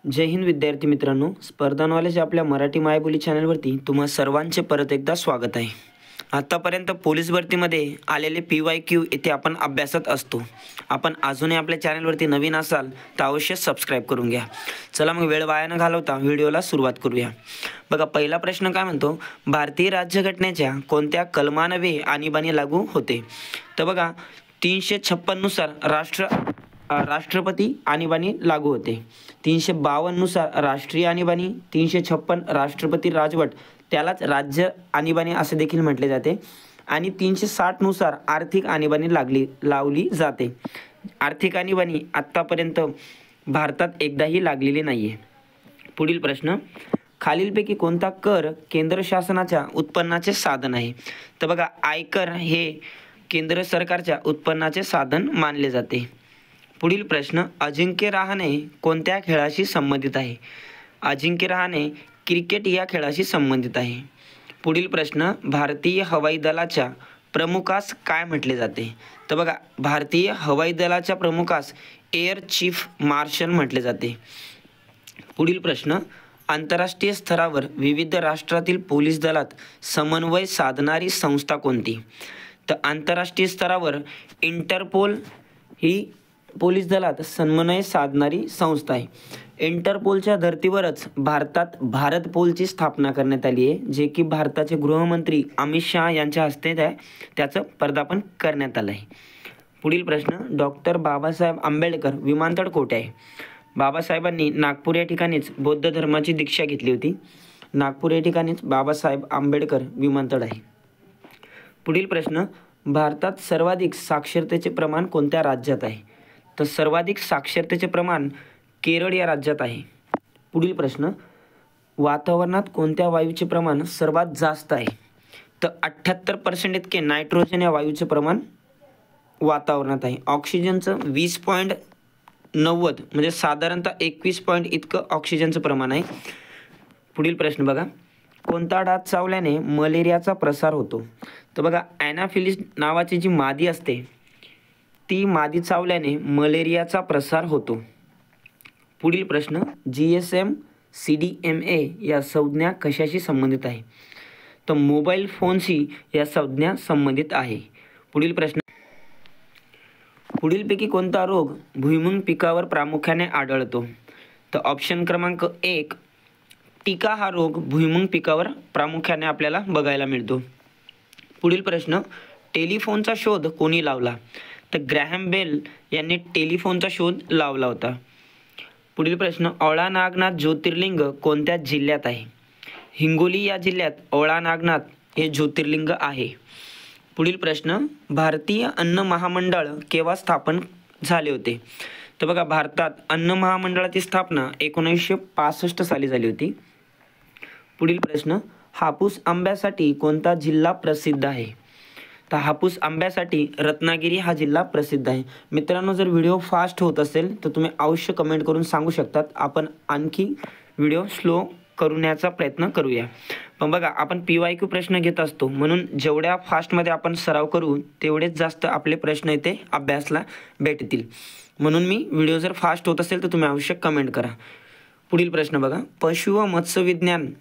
जय हिंद विद्यार्थी मित्रांनो, स्पर्धा नॉलेज आपल्या मराठी मायबोली चॅनलवरती तुम्हा सर्वांचे परत एकदा स्वागत आहे। आतापर्यंत पोलीस भरतीमध्ये आलेले PYQ इथे आपण अभ्यासत असतो। आपण अजूनही आपल्या चॅनलवरती नवीन असाल तर अवश्य सबस्क्राइब करून घ्या। चला मग वेळ वाया न घालवता व्हिडिओला सुरुवात करूया। बघा, पहिला प्रश्न काय म्हणतो, भारतीय राज्यघटनेच्या कोणत्या कलमान्वये आणीबाणी लागू होते? तर बघा, 356 नुसार राष्ट्रपती आणीबाणी लागू होते। 352 नुसार राष्ट्रीय आणीबाणी, 356 राष्ट्रपती राजवट त्यालाच राज्य आणीबाणी असे देखील म्हटले जाते आणि 360 नुसार आर्थिक आणीबाणी लावली जाते। आर्थिक आणीबाणी आत्तापर्यंत भारतात एकदाही लागलेली नाहीये। पुढील प्रश्न, खालीलपैकी कोणता कर केंद्र शासनाच्या उत्पन्नाचे साधन आहे? तर बघा, आयकर हे केंद्र सरकारच्या उत्पन्नाचे साधन मानले जाते। पुढील प्रश्न, अजिंक्य रहाणे कोणत्या खेळाशी संबंधित आहे? अजिंक्य रहाणे क्रिकेट या खेळाशी संबंधित आहे। पुढील प्रश्न, भारतीय हवाई दलाच्या प्रमुखास काय म्हटले जाते? तर बघा, भारतीय हवाई दलाच्या प्रमुखास एअर चीफ मार्शल म्हटले जाते। पुढील प्रश्न, आंतरराष्ट्रीय स्तरावर विविध राष्ट्रातील पोलीस दलात समन्वय साधणारी संस्था कोणती? तर आंतरराष्ट्रीय स्तरावर इंटरपोल ही पोलीस दलात समन्वय साधणारी संस्था आहे। इंटरपोलच्या धर्तीवरच भारतात भारत पोलची स्थापना करण्यात आली आहे, जे की भारताचे गृहमंत्री अमित शहा यांच्या हस्ते त्याचं पदार्पण करण्यात आलं आहे। पुढील प्रश्न, डॉक्टर बाबासाहेब आंबेडकर विमानतळ कोठे आहे? बाबासाहेबांनी नागपूर या ठिकाणीच बौद्ध धर्माची दीक्षा घेतली होती। नागपूर या ठिकाणीच बाबासाहेब आंबेडकर विमानतळ आहे। पुढील प्रश्न, भारतात सर्वाधिक साक्षरतेचे प्रमाण कोणत्या राज्यात आहे? तर सर्वाधिक साक्षरतेचे प्रमाण केरळ या राज्यात आहे। पुढील प्रश्न, वातावरणात कोणत्या वायूचे प्रमाण सर्वात जास्त आहे? तर 78% इतके नायट्रोजन या वायूचे प्रमाण वातावरणात आहे। ऑक्सिजनचं 20.90 म्हणजे साधारणतः 21 इतकं ऑक्सिजनचं प्रमाण आहे। पुढील प्रश्न बघा, कोणता डास चावल्याने मलेरियाचा प्रसार होतो? तर बघा, ॲनाफिलिस नावाची जी मादी असते ती मादी चावल्याने मलेरियाचा प्रसार होतो। पुढील प्रश्न, GSM CDMA या संज्ञा कशाशी संबंधित आहे? तर मोबाईल फोनशी या संज्ञा संबंधित आहे। पुढील प्रश्न, पुढीलपैकी कोणता रोग भुईमुग पिकावर प्रामुख्याने आढळतो? तर ऑप्शन क्रमांक 1 टिका हा रोग भुईमुग पिकावर प्रामुख्याने आपल्याला बघायला मिळतो। पुढील प्रश्न, टेलिफोनचा शोध कोणी लावला? तर ग्रॅहम बेल यांनी टेलिफोनचा शोध लावला होता। पुढील प्रश्न, औळा नागनाथ ज्योतिर्लिंग कोणत्या जिल्ह्यात आहे? हिंगोली या जिल्ह्यात औळा नागनाथ हे ज्योतिर्लिंग आहे। पुढील प्रश्न, भारतीय अन्न महामंडळ केव्हा स्थापन झाले होते? तर बघा, भारतात अन्न महामंडळाची स्थापना 1965 साली झाली होती। पुढील प्रश्न, हापूस आंब्यासाठी कोणता जिल्हा प्रसिद्ध आहे? तर हापूस आंब्यासाठी रत्नागिरी हा जिल्हा प्रसिद्ध आहे। मित्रांनो, जर व्हिडिओ फास्ट होत असेल तर तुम्ही अवश्य कमेंट करून सांगू शकतात, आपण आणखी व्हिडिओ स्लो करण्याचा प्रयत्न करूया। पण बघा, आपण PYQ प्रश्न घेत असतो, म्हणून जेवढ्या फास्टमध्ये आपण सराव करू तेवढेच जास्त आपले प्रश्न इथे अभ्यासला भेटतील। म्हणून मी व्हिडिओ जर फास्ट होत असेल तर तुम्ही अवश्य कमेंट करा। पुढील प्रश्न बघा, पशु व मत्स्य विज्ञान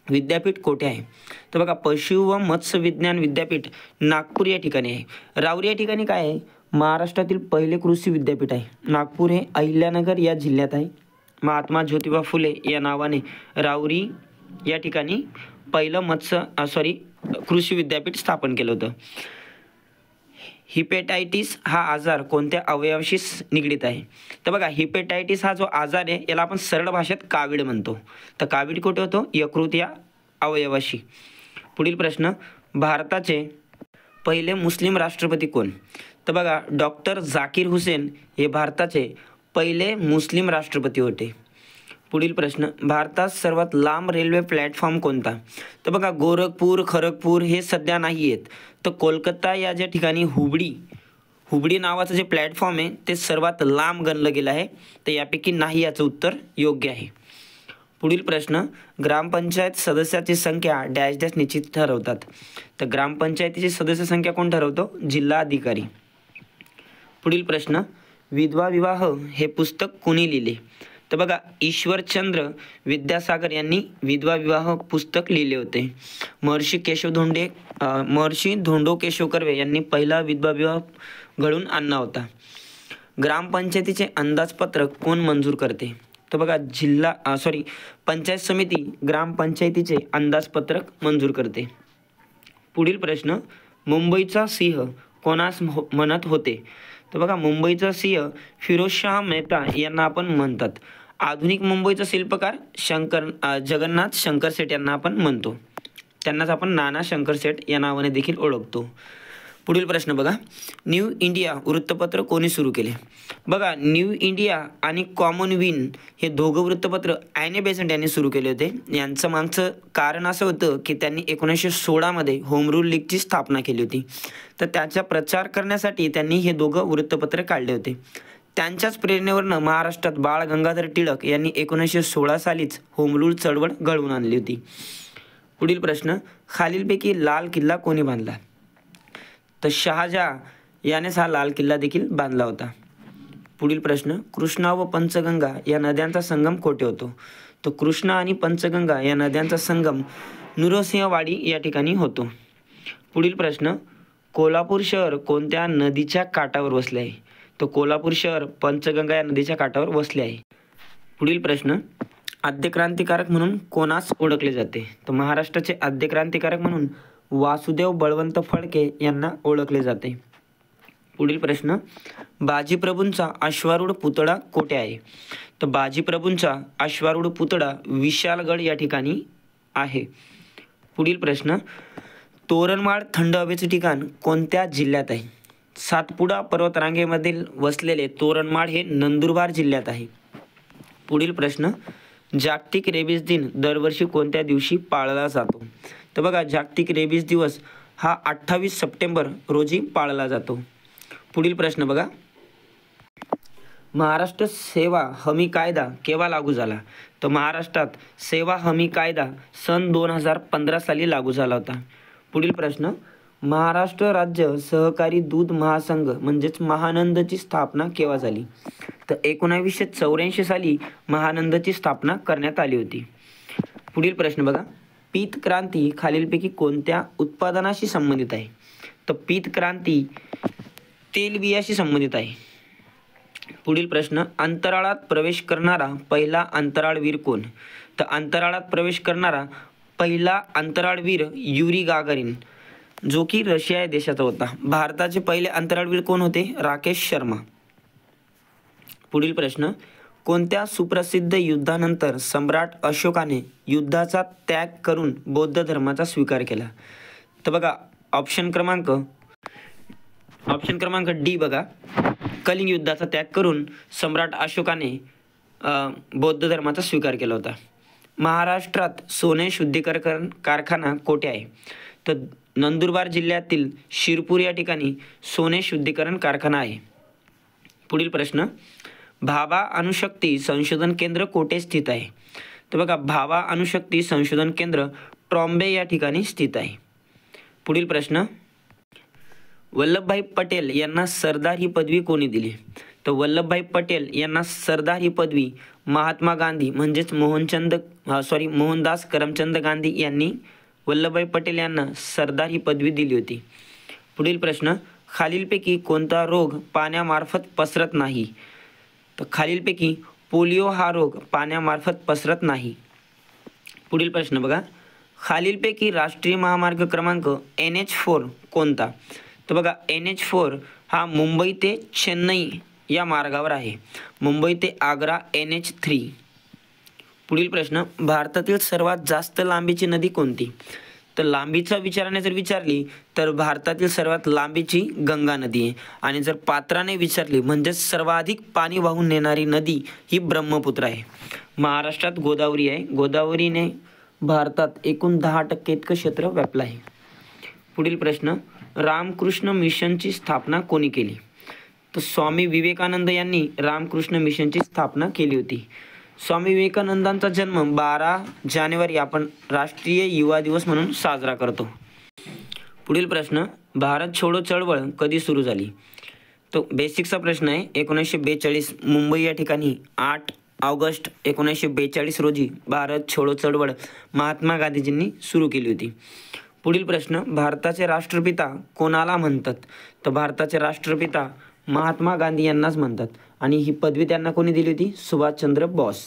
विद्यापीठ कोठे आहे? तर बघा, पशु व मत्स्य विज्ञान विद्यापीठ नागपूर या ठिकाणी आहे। राऊरी या ठिकाणी काय आहे? महाराष्ट्रातील पहिले कृषी विद्यापीठ आहे। नागपूर हे अहिल्यानगर या जिल्ह्यात आहे। महात्मा ज्योतिबा फुले या नावाने राऊरी या ठिकाणी पहिलं कृषी विद्यापीठ स्थापन केलं होतं। हिपॅटायटिस हा आजार कोणत्या अवयवाशी निगडीत आहे? तर बघा, हिपॅटायटिस हा जो आजार आहे याला आपण सरळ भाषेत कावीळ म्हणतो। तर कावीळ कुठे होतो? यकृत या अवयवाशी। पुढील प्रश्न, भारताचे पहिले मुस्लिम राष्ट्रपती कोण? तर बघा, डॉक्टर झाकीर हुसेन हे भारताचे पहिले मुस्लिम राष्ट्रपती होते। पुढील प्रश्न, भारतात सर्वात लांब रेल्वे प्लॅटफॉर्म कोणता? तर बघा, गोरखपूर खरगपूर हे सध्या नाही आहेत, तर कोलकाता या ज्या ठिकाणी हुबळी नावाचं जे प्लॅटफॉर्म आहे ते सर्वात लांब गणलं गेलं आहे, तर यापैकी नाही याचं उत्तर योग्य आहे। पुढील प्रश्न, ग्रामपंचायत सदस्याची संख्या डॅश डॅश निश्चित ठरवतात? तर ग्रामपंचायतीची सदस्य संख्या कोण ठरवतो? जिल्हाधिकारी। पुढील प्रश्न, विधवा विवाह हे पुस्तक कोणी लिहिले? तर बघा ईश्वरचंद्र विद्यासागर यांनी विधवा विवाह पुस्तक लिहिले होते. महर्षी धोंडो केशव कर्वे यांनी पहिला विधवा विवाह घडवून आणला होता. ग्रामपंचायतीचे अंदाजपत्रक कोण मंजूर करते? तर बघा पंचायत समिती ग्रामपंचायतीचे अंदाजपत्रक मंजूर करते. पुढील प्रश्न, मुंबईचा सिंह कोणास म्हणत होते? तर बघा मुंबईचा सिंह फिरोजशाह मेहता यांना आपण म्हणतात. आधुनिक मुंबईचा शिल्पकार जगन्नाथ शंकरशेठ यांना आपण म्हणतो. त्यांनाच आपण नाना शंकरशेठ या नावाने देखील ओळखतो. पुढील प्रश्न बघा, न्यू इंडिया वृत्तपत्र कोणी सुरू केले? बघा न्यू इंडिया आणि कॉमनवीन हे दोघं वृत्तपत्र ॲनी बेसंट यांनी सुरू केले होते. यांचं मागचं कारण असं होतं की त्यांनी 1916 होम रूल लीगची स्थापना केली होती. तर त्याचा प्रचार करण्यासाठी त्यांनी हे दोघं वृत्तपत्र काढले होते. त्यांच्याच प्रेरणेवरनं महाराष्ट्रात बाळ गंगाधर टिळक यांनी 1916 सालीच होम रूल चळवळ घडवून आणली होती. पुढील प्रश्न, खालीलपैकी लाल किल्ला कोणी बांधला? तर शहाजहा यानेच हा लाल किल्ला देखील बांधला होता. पुढील प्रश्न, कृष्णा व पंचगंगा या नद्यांचा संगम कोठे होतो? तर कृष्णा आणि पंचगंगा या नद्यांचा संगम नृसिंहवाडी या ठिकाणी होतो. पुढील प्रश्न, कोल्हापूर शहर कोणत्या नदीच्या काठावर वसले आहे? तर कोल्हापूर शहर पंचगंगा या नदीच्या काठावर वसले आहे. पुढील प्रश्न, आद्य क्रांतिकारक म्हणून कोणास ओळखले जाते? तर महाराष्ट्राचे आद्य क्रांतिकारक म्हणून वासुदेव बळवंत फडके यांना ओळखले जाते. पुढील प्रश्न, बाजीप्रभूंचा अश्वारूढ पुतळा कोठे आहे? तर बाजीप्रभूंचा अश्वारूढ पुतळा विशालगड या ठिकाणी आहे. पुढील प्रश्न, तोरणमाळ थंड हवेचे ठिकाण कोणत्या जिल्ह्यात आहे? सातपुडा पर्वतरांगेमधील वसलेले तोरणमाळ हे नंदुरबार जिल्ह्यात आहे. पुढील प्रश्न, जागतिक रेबीज दिन दरवर्षी कोणत्या दिवशी पाळला जातो? तर बघा जागतिक रेबीज दिवस हा 28 सप्टेंबर रोजी पाळला जातो. पुढील प्रश्न बघा, महाराष्ट्र सेवा हमी कायदा केव्हा लागू झाला? तर महाराष्ट्रात सेवा हमी कायदा सन 2015 साली लागू झाला होता. पुढील प्रश्न, महाराष्ट्र राज्य सहकारी दूध महासंघ म्हणजेच महानंदची स्थापना केव्हा झाली? तर 1984 साली महानंदची स्थापना करण्यात आली होती. पुढील प्रश्न बघा, पीत क्रांती खालीलपैकी कोणत्या उत्पादनाशी संबंधित आहे? तर पीत क्रांती तेलबियाशी संबंधित आहे. पुढील प्रश्न, अंतराळात प्रवेश करणारा पहिला अंतराळवीर कोण? तर अंतराळात प्रवेश करणारा पहिला अंतराळवीर युरी गागारिन, जो की रशिया या देशाचा होता. भारताचे पहिले अंतराळवीर कोण होते? राकेश शर्मा. पुढील प्रश्न, कोणत्या सुप्रसिद्ध युद्धानंतर सम्राट अशोकाने युद्धाचा त्याग करून बौद्ध धर्माचा स्वीकार केला? तर बघा ऑप्शन क्रमांक डी बघा, कलिंग युद्धाचा त्याग करून सम्राट अशोकाने बौद्ध धर्माचा स्वीकार केला होता. महाराष्ट्रात सोने शुद्धीकरण कारखाना कोठे आहे? तर नंदुरबार जिल्ह्यातील शिरपूर या ठिकाणी सोने शुद्धीकरण कारखाना आहे. पुढील प्रश्न, भाभा अणुशक्ती संशोधन केंद्र कोठे स्थित आहे? तर बघा भाभा अणुशक्ती संशोधन केंद्र ट्रॉम्बे या ठिकाणी स्थित आहे. पुढील प्रश्न, वल्लभभाई पटेल यांना सरदार ही पदवी कोणी दिली? तर वल्लभभाई पटेल यांना सरदार ही पदवी महात्मा गांधी म्हणजेच मोहनदास करमचंद गांधी यांनी वल्लभभाई पटेल यांना सरदार ही पदवी दिली होती. पुढील प्रश्न, खालीलपैकी कोणता रोग पाण्यामार्फत पसरत नाही? तर खालीलपैकी पोलिओ हा रोग पाण्यामार्फत पसरत नाही. पुढील प्रश्न बघा, खालीलपैकी राष्ट्रीय महामार्ग क्रमांक NH4 कोणता? तर बघा NH4 हा मुंबई ते चेन्नई या मार्गावर आहे. मुंबई ते आग्रा NH3. पुढील प्रश्न, भारतातील सर्वात जास्त लांबीची नदी कोणती? तर लांबीचा विचाराने जर विचारली तर भारतातील सर्वात लांबीची गंगा नदी आहे. आणि जर पात्राने विचारली म्हणजेच सर्वाधिक पाणी वाहून नेणारी नदी ही ब्रह्मपुत्र आहे. महाराष्ट्रात गोदावरी आहे. गोदावरीने भारतात एकूण 10% इतकं क्षेत्र व्यापलं आहे. पुढील प्रश्न, रामकृष्ण मिशनची स्थापना कोणी केली? तर स्वामी विवेकानंद यांनी रामकृष्ण मिशनची स्थापना केली होती. स्वामी विवेकानंदांचा जन्म 12 जानेवारी आपण राष्ट्रीय युवा दिवस म्हणून साजरा करतो. पुढील प्रश्न, भारत छोडो चळवळ कधी सुरू झाली? तो बेसिकचा प्रश्न आहे. 1942 मुंबई या ठिकाणी 8 ऑगस्ट 1942 रोजी भारत छोडो चळवळ महात्मा गांधीजींनी सुरू केली होती. पुढील प्रश्न, भारताचे राष्ट्रपिता कोणाला म्हणतात? तर भारताचे राष्ट्रपिता महात्मा गांधी यांनाच म्हणतात आणि ही पदवी त्यांना कोणी दिली होती? सुभाषचंद्र बोस.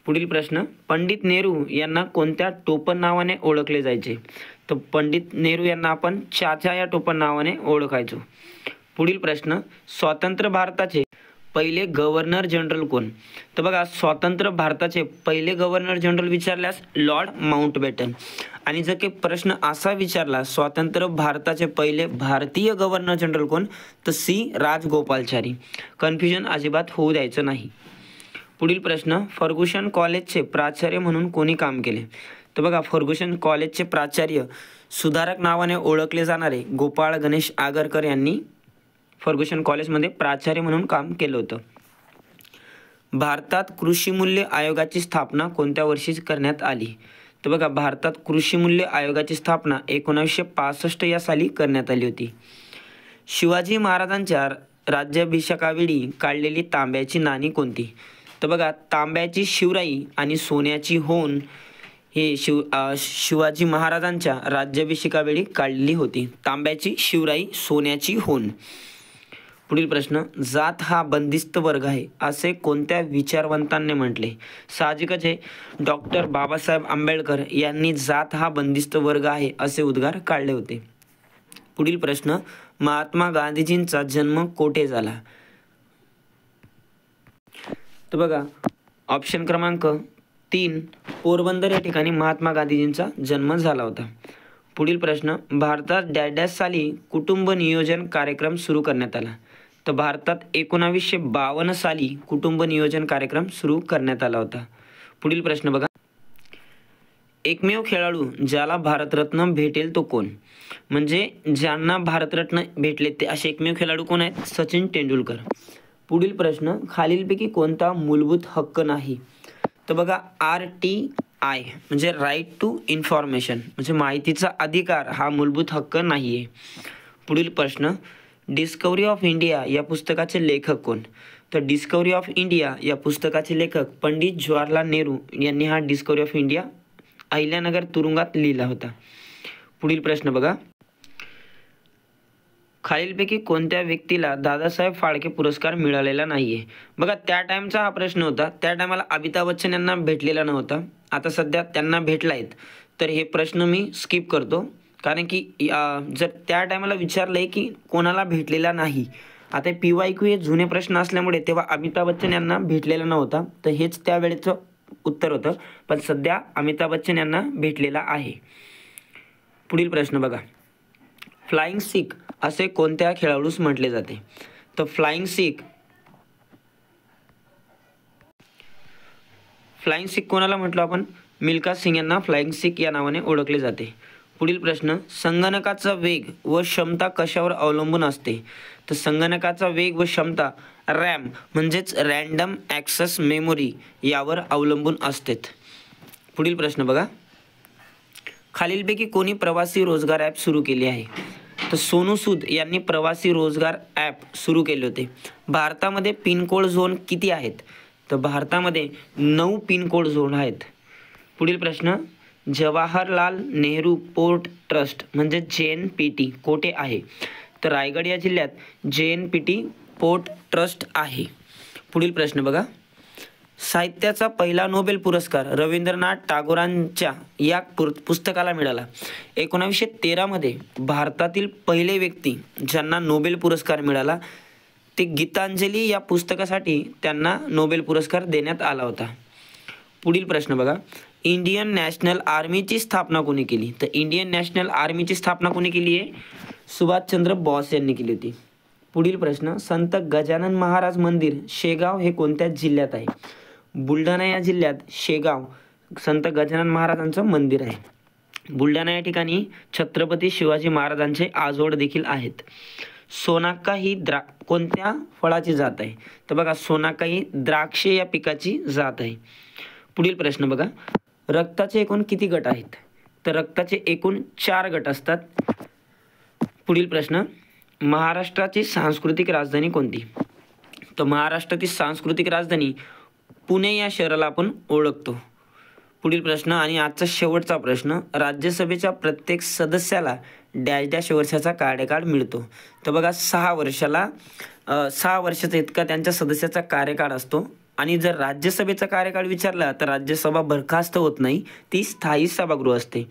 पुढील प्रश्न, पंडित नेहरू यांना कोणत्या टोपण नावाने ओळखले जायचे? तर पंडित नेहरू यांना आपण चाचा या टोपण नावाने ओळखायचो. पुढील प्रश्न, स्वतंत्र भारताचे पहिले गव्हर्नर जनरल कोण? तर बघा, स्वतंत्र भारताचे पहिले गव्हर्नर जनरल विचारल्यास लॉर्ड माउंटबॅटन. आणि जर काही प्रश्न असा विचारला स्वतंत्र भारताचे पहिले भारतीय गव्हर्नर जनरल कोण? तर सी राजगोपालाचारी. कन्फ्युजन अजिबात होऊ द्यायचं नाही. पुढील प्रश्न, फर्ग्युसन कॉलेजचे प्राचार्य म्हणून कोणी काम केले? तर बघा, फर्ग्युसन कॉलेजचे प्राचार्य सुधारक नावाने ओळखले जाणारे गोपाळ गणेश आगरकर यांनी फर्ग्युसन कॉलेजमध्ये प्राचार्य म्हणून काम केलं होतं. भारतात कृषी मूल्य आयोगाची स्थापना कोणत्या वर्षी करण्यात आली? तर बघा, भारतात कृषी मूल्य आयोगाची स्थापना 1965 या साली करण्यात आली होती. शिवाजी महाराजांच्या राज्याभिषेकावेळी काढलेली तांब्याची नाणी कोणती? तर बघा, तांब्याची शिवराई आणि सोन्याची होन हे शिवाजी महाराजांच्या राज्याभिषेकावेळी काढलेली होती. तांब्याची शिवराई, सोन्याची होन. पुढील प्रश्न, जात हा बंदिस्त वर्ग आहे असे कोणत्या विचारवंतांनी म्हटले? साहजिकच आहे, डॉक्टर बाबासाहेब आंबेडकर यांनी जात हा बंदिस्त वर्ग आहे असे उद्गार काढले होते. पुढील प्रश्न, महात्मा गांधीजींचा जन्म कोठे झाला? तर बघा, ऑप्शन क्रमांक 3 पोरबंदर या ठिकाणी महात्मा गांधीजींचा जन्म झाला होता. पुढील प्रश्न, भारतात डॅश साली कुटुंब नियोजन कार्यक्रम सुरू करण्यात आला? तर भारतात 1952 साली कुटुंब नियोजन कार्यक्रम सुरू करण्यात आला होता. पुढील प्रश्न बघा, एकमेव खेळाडू ज्याला भारतरत्न भेटेल तो कोण? म्हणजे ज्यांना भारतरत्न भेटले ते असे एकमेव खेळाडू कोण आहेत? सचिन तेंडुलकर. पुढील प्रश्न, खालीलपैकी कोणता मूलभूत हक्क नाही? तर बघा, RTI म्हणजे राईट टू इन्फॉर्मेशन म्हणजे माहितीचा अधिकार हा मूलभूत हक्क नाही आहे. पुढील प्रश्न, डिस्कवरी ऑफ इंडिया या पुस्तकाचे लेखक कोण? तर डिस्कवरी ऑफ इंडिया या पुस्तकाचे लेखक पंडित जवाहरलाल नेहरू यांनी हा डिस्कवरी ऑफ इंडिया अहिल्यानगर तुरुंगात लिहिला होता. पुढील प्रश्न बघा, खालीलपैकी कोणत्या व्यक्तीला दादासाहेब फाळके पुरस्कार मिळालेला नाहीये? बघा, त्या टाइमचा हा प्रश्न होता. त्या टायमाला अमिताभ बच्चन यांना भेटलेला नव्हता. आता सध्या त्यांना भेटला आहेत. तर हे प्रश्न मी स्किप करतो, कारण की जर त्या टायमाला विचारलंय की कोणाला भेटलेला नाही. आता PYQ हे जुने प्रश्न असल्यामुळे तेव्हा अमिताभ बच्चन यांना भेटलेला नव्हता, तर हेच त्यावेळेचं उत्तर होतं. पण सध्या अमिताभ बच्चन यांना भेटलेला आहे. पुढील प्रश्न बघा, फ्लाइंग सिख असे कोणत्या खेळाडूस म्हटले जाते? तर फ्लाइंग सिख कोणाला म्हटलं आपण? मिल्खा सिंग यांना फ्लाइंग सिख या नावाने ओळखले जाते. पुढील प्रश्न, संगणकाचा वेग व क्षमता कशावर अवलंबून असते? तर संगणकाचा वेग व क्षमता रॅम म्हणजेच रँडम ॲक्सेस मेमोरी यावर अवलंबून असतात. पुढील प्रश्न बघा, खालीलपैकी कोणी प्रवासी रोजगार ॲप सुरू केले आहे? तर सोनू सूद यांनी प्रवासी रोजगार ॲप सुरू केले होते. भारतामध्ये पिनकोड झोन किती आहेत? तर भारतामध्ये 9 पिनकोड झोन आहेत. पुढील प्रश्न, जवाहरलाल नेहरू पोर्ट ट्रस्ट म्हणजे JNPT कोठे आहे? तर रायगड या जिल्ह्यात JNPT पोर्ट ट्रस्ट आहे. पुढील प्रश्न बघा, साहित्याचा पहिला नोबेल पुरस्कार रवींद्रनाथ टागोरांच्या या पुस्तकाला मिळाला. 1913 मध्ये भारतातील पहिले व्यक्ती ज्यांना नोबेल पुरस्कार मिळाला ते गीतांजली या पुस्तकासाठी त्यांना नोबेल पुरस्कार देण्यात आला होता. पुढील प्रश्न बघा, इंडियन नॅशनल आर्मीची स्थापना कोणी केली? तर इंडियन नॅशनल आर्मीची स्थापना कोणी केली आहे? सुभाषचंद्र बोस यांनी केली होती. पुढील प्रश्न, संत गजानन महाराज मंदिर शेगाव हे कोणत्या जिल्ह्यात आहे? बुलढाणा या जिल्ह्यात शेगाव संत गजानन महाराजांचं मंदिर आहे. बुलढाणा या ठिकाणी छत्रपती शिवाजी महाराजांचे आजोड देखील आहेत. सोनाका ही कोणत्या फळाची जात आहे? तर बघा, सोनाका ही द्राक्षे या पिकाची जात आहे. पुढील प्रश्न बघा, रक्ताचे एकूण किती गट आहेत? तर रक्ताचे एकूण 4 गट असतात. पुढील प्रश्न, महाराष्ट्राची सांस्कृतिक राजधानी कोणती? तर महाराष्ट्राची सांस्कृतिक राजधानी पुणे या शहराला आपण ओळखतो? पुढील प्रश्न आणि आजचा शेवटचा प्रश्न, राज्यसभेच्या प्रत्येक सदस्याला डॅश डॅश वर्षाचा कार्यकाळ मिळतो. तर बघा 6 वर्षाचा इतका त्यांच्या सदस्याचा कार्यकाळ असतो. आणि जर राज्यसभेचा कार्यकाळ विचारला तर राज्यसभा बरखास्त होत नाही, ती स्थायी सभागृह असते.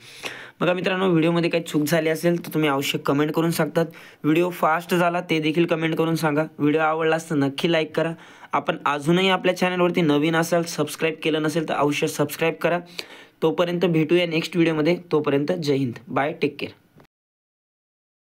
बघा मित्रांनो, व्हिडिओमध्ये काही चूक झाली असेल तर तुम्ही अवश्य कमेंट करून सांगतात. व्हिडिओ फास्ट झाला ते देखील कमेंट करून सांगा. व्हिडिओ आवडला तर नक्की लाईक करा. आपण अजूनही आपल्या चॅनलवरती नवीन असाल, सबस्क्राईब केलं नसेल तर अवश्य सबस्क्राईब करा. तोपर्यंत भेटूया नेक्स्ट व्हिडिओमध्ये. तोपर्यंत जय हिंद, बाय, टेक केअर.